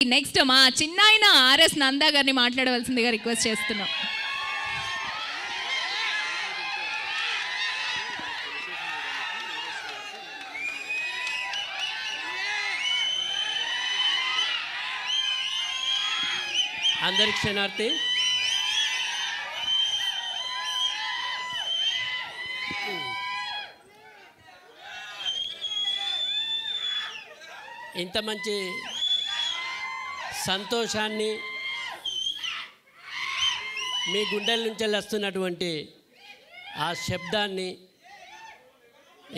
Next మా చిన్నాయన RS Nanda గారిని మాట్లాడవలసిందిగా రిక్వెస్ట్ చేస్తున్నాం. అందరికి క్షణార్థి. ఇంత మంచి సంతోషాన్ని మీ గుండెల నుంచి వస్తున్నటువంటి ఆ శబ్దాన్ని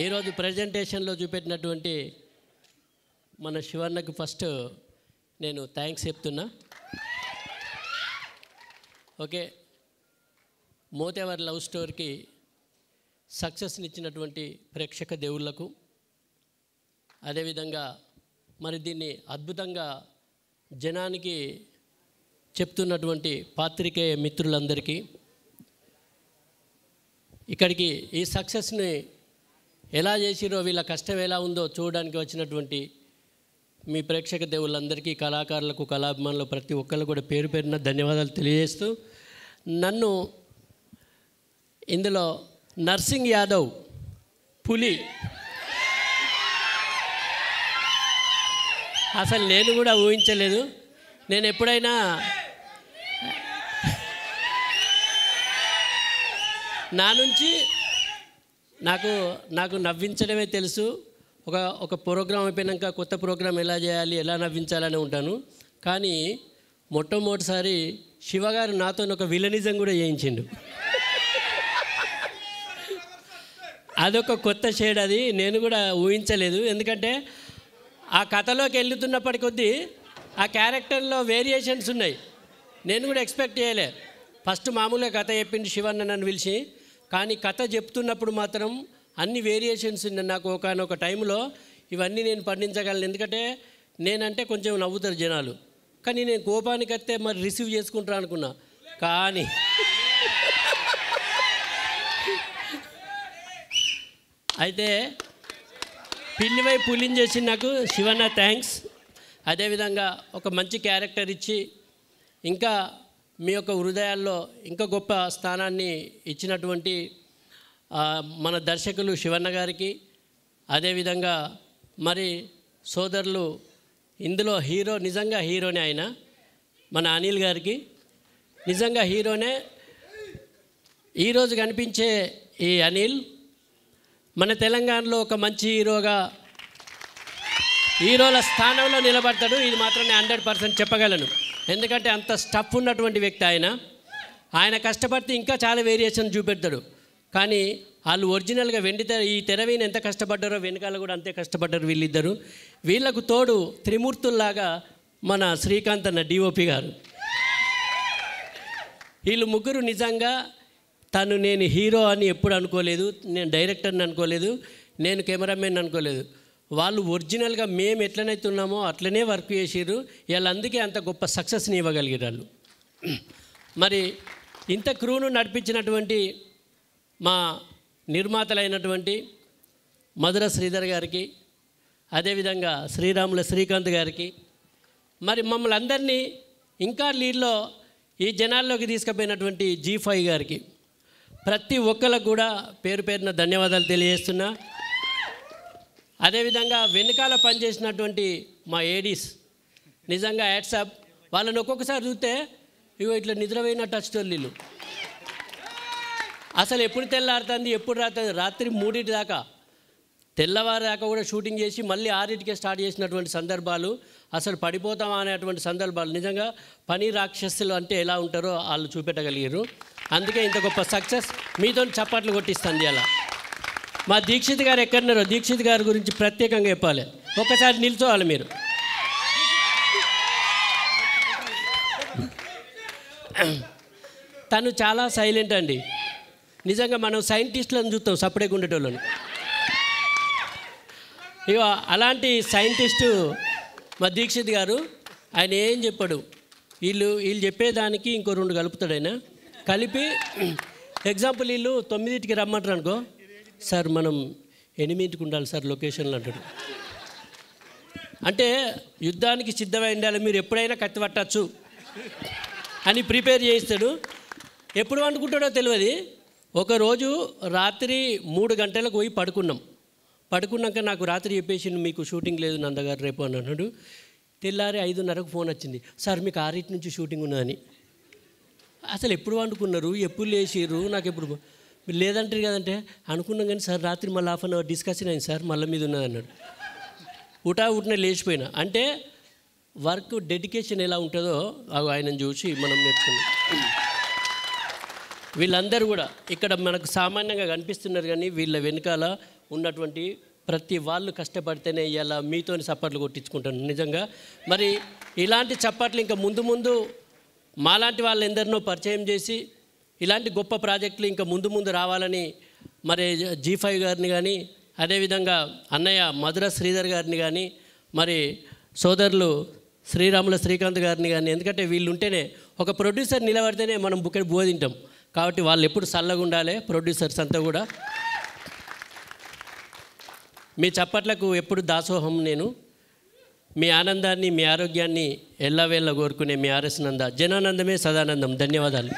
ఈరోజు ప్రజెంటేషన్లో చూపెట్టినటువంటి మన శివన్నకు ఫస్ట్ నేను థ్యాంక్స్ చెప్తున్నా. ఓకే, మోతేవర్ లవ్ స్టోరీకి సక్సెస్నిచ్చినటువంటి ప్రేక్షక దేవుళ్లకు, అదేవిధంగా మరి దీన్ని అద్భుతంగా జనానికి చెప్తున్నటువంటి పాత్రికేయ మిత్రులందరికీ, ఇక్కడికి ఈ సక్సెస్ని ఎలా చేసిరో వీళ్ళ కష్టం ఎలా ఉందో చూడడానికి వచ్చినటువంటి మీ ప్రేక్షక దేవుళ్ళందరికీ, కళాకారులకు, కళాభిమానులు ప్రతి ఒక్కళ్ళు కూడా పేరు పేరున ధన్యవాదాలు తెలియజేస్తూ, నన్ను ఇందులో నర్సింగ్ యాదవ్ పులి అసలు నేను కూడా ఊహించలేదు. నేను ఎప్పుడైనా నా నుంచి నాకు నవ్వించడమే తెలుసు. ఒక ప్రోగ్రాం అయిపోయాక కొత్త ప్రోగ్రాం ఎలా చేయాలి, ఎలా నవ్వించాలని ఉంటాను. కానీ మొట్టమొదటిసారి శివగారు నాతో ఒక విలనిజం కూడా చేయించిండు. అదొక కొత్త షేడ్, అది నేను కూడా ఊహించలేదు. ఎందుకంటే ఆ కథలోకి వెళ్తున్నప్పటి కొద్దీ ఆ క్యారెక్టర్లో వేరియేషన్స్ ఉన్నాయి. నేను కూడా ఎక్స్పెక్ట్ చేయలే. ఫస్ట్ మామూలుగా కథ చెప్పింది శివన్న నన్ను పిలిచి, కానీ కథ చెప్తున్నప్పుడు మాత్రం అన్ని వేరియేషన్స్ ఉన్నాయి. నాకు ఒకనొక టైంలో ఇవన్నీ నేను పండించగలను. ఎందుకంటే నేనంటే కొంచెం నవ్వుతారు జనాలు, కానీ నేను కోపానికి వస్తే మరి రిసీవ్ చేసుకుంటారు అనుకున్నా. కానీ అయితే పిల్లివై పులిని చేసి నాకు శివన్న థ్యాంక్స్. అదేవిధంగా ఒక మంచి క్యారెక్టర్ ఇచ్చి ఇంకా మీ యొక్క హృదయాల్లో ఇంకా గొప్ప స్థానాన్ని ఇచ్చినటువంటి మన దర్శకులు శివన్న గారికి, అదేవిధంగా మరి సోదరులు ఇందులో హీరో, నిజంగా హీరోనే ఆయన, మన అనిల్ గారికి నిజంగా హీరోనే. ఈరోజు కనిపించే ఈ అనిల్ మన తెలంగాణలో ఒక మంచి హీరోల స్థానంలో నిలబడతాడు. ఇది మాత్రం నేను 100% చెప్పగలను. ఎందుకంటే అంత స్టఫ్ ఉన్నటువంటి వ్యక్తి ఆయన కష్టపడితే ఇంకా చాలా వేరియేషన్ చూపెడతాడు. కానీ వాళ్ళు ఒరిజినల్గా ఈ తెరవీని ఎంత కష్టపడ్డారో వెనకాల కూడా అంతే కష్టపడ్డారు వీళ్ళిద్దరు. వీళ్ళకు తోడు త్రిమూర్తుల్లాగా మన శ్రీకాంత్ అన్న డిఓపి గారు. వీళ్ళు ముగ్గురు నిజంగా నేను హీరో అని ఎప్పుడు అనుకోలేదు, నేను డైరెక్టర్ని అనుకోలేదు, నేను కెమెరామెన్ అనుకోలేదు. వాళ్ళు ఒరిజినల్గా మేము ఎట్లనైతే ఉన్నామో అట్లనే వర్క్ చేసారు. వీళ్ళందుకే అంత గొప్ప సక్సెస్ని ఇవ్వగలిగారు వాళ్ళు. మరి ఇంత క్రూను నడిపించినటువంటి మా నిర్మాతలైనటువంటి మధుర శ్రీధర్ గారికి, అదేవిధంగా శ్రీరాముల శ్రీకాంత్ గారికి, మరి మమ్మల్ని అందరినీ ఇంకా లీడ్లో ఈ జనాల్లోకి తీసుకుపోయినటువంటి G5 గారికి, ప్రతి ఒక్కరికి కూడా పేరు పేరున ధన్యవాదాలు తెలియజేస్తున్నా. అదేవిధంగా వెనకాల పనిచేసినటువంటి మా ఏడీస్, నిజంగా యాట్సాప్. వాళ్ళని ఒక్కొక్కసారి చూస్తే ఇట్లా నిద్రపోయిన టచ్ తొల్లీలు. అసలు ఎప్పుడు తెల్లారుతుంది, ఎప్పుడు రాత్రి 3 దాకా, తెల్లవారు దాకా కూడా షూటింగ్ చేసి మళ్ళీ 6కే స్టార్ట్ చేసినటువంటి సందర్భాలు, అసలు పడిపోతామా అనేటువంటి సందర్భాలు. నిజంగా పని రాక్షసులు అంటే ఎలా ఉంటారో వాళ్ళు చూపెట్టగలిగారు. అందుకే ఇంత గొప్ప సక్సెస్. మీతో చప్పట్లు కొట్టిస్తుంది అలా. మా దీక్షిత్ గారు ఎక్కడున్నారో దీక్షిత్ గారి గురించి ప్రత్యేకంగా చెప్పాలి. ఒక్కసారి నిల్చోవాలి మీరు. తను చాలా సైలెంట్ అండి. నిజంగా మనం సైంటిస్టులను చూస్తాం సపరేట్గా ఉండేటోళ్ళని. ఇక అలాంటి సైంటిస్టు మా దీక్షిత్ గారు. ఆయన ఏం చెప్పాడు, వీళ్ళు చెప్పేదానికి ఇంకో 2 కలుపుతాడు ఆయన. కలిపి ఎగ్జాంపుల్ వీళ్ళు 9కి రమ్మంటారు అనుకో, సార్ మనం 8కి ఉండాలి సార్ లొకేషన్లో అంటాడు. అంటే యుద్ధానికి సిద్ధమై ఉండాలి, మీరు ఎప్పుడైనా కత్తి పట్టచ్చు అని ప్రిపేర్ చేయిస్తాడు. ఎప్పుడు అనుకుంటాడో తెలియదు. ఒకరోజు రాత్రి 3 గంటలకు పోయి పడుకున్నాక నాకు రాత్రి చెప్పేసి మీకు షూటింగ్ లేదు నందగారు రేపు అని అన్నాడు. తెల్లారి 5:30కు ఫోన్ వచ్చింది, సార్ మీకు 6 నుంచి షూటింగ్ ఉన్నదని. అసలు ఎప్పుడు వండుకున్నారు, ఎప్పుడు లేచిర్రు, నాకు ఎప్పుడు లేదంటారు కదంటే అనుకున్నాం. కానీ సార్ రాత్రి మళ్ళీ ½ అవర్ డిస్కషన్ అయింది సార్, మళ్ళీ మీద ఉన్నది అన్నాడు. ఉటానే లేచిపోయినా. అంటే వర్క్ డెడికేషన్ ఎలా ఉంటుందో ఆయనను చూసి మనం నేర్చుకున్నాం. వీళ్ళందరూ కూడా ఇక్కడ మనకు సామాన్యంగా కనిపిస్తున్నారు, కానీ వీళ్ళ వెనకాల ఉన్నటువంటి ప్రతి వాళ్ళు కష్టపడితేనే ఇలా మీతోని చప్పట్లు కొట్టించుకుంటాను నిజంగా. మరి ఇలాంటి చప్పట్లు ఇంకా ముందు మాలాంటి వాళ్ళు ఎందరినో పరిచయం చేసి ఇలాంటి గొప్ప ప్రాజెక్టులు ఇంకా ముందు రావాలని మరి G5 గారిని కానీ, అదేవిధంగా అన్నయ్య మధుర శ్రీధర్ గారిని కానీ, మరి సోదరులు శ్రీరాముల శ్రీకాంత్ గారిని కానీ, ఎందుకంటే వీళ్ళు ఉంటేనే ఒక ప్రొడ్యూసర్ నిలబడితేనే మనం బుక్కడి బోధింటాం. కాబట్టి వాళ్ళు ఎప్పుడు చల్లగా ఉండాలి ప్రొడ్యూసర్స్ అంతా కూడా. మీ చప్పట్లకు ఎప్పుడు దాసోహం నేను. మీ ఆనందాన్ని, మీ ఆరోగ్యాన్ని ఎల్లవేళ కోరుకునే మీ ఆర్ఎస్ నంద. జనానందమే సదానందం. ధన్యవాదాలు.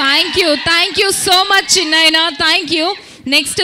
థ్యాంక్ యూ సో మచ్ చిన్నైనా. Thank you. నెక్స్ట్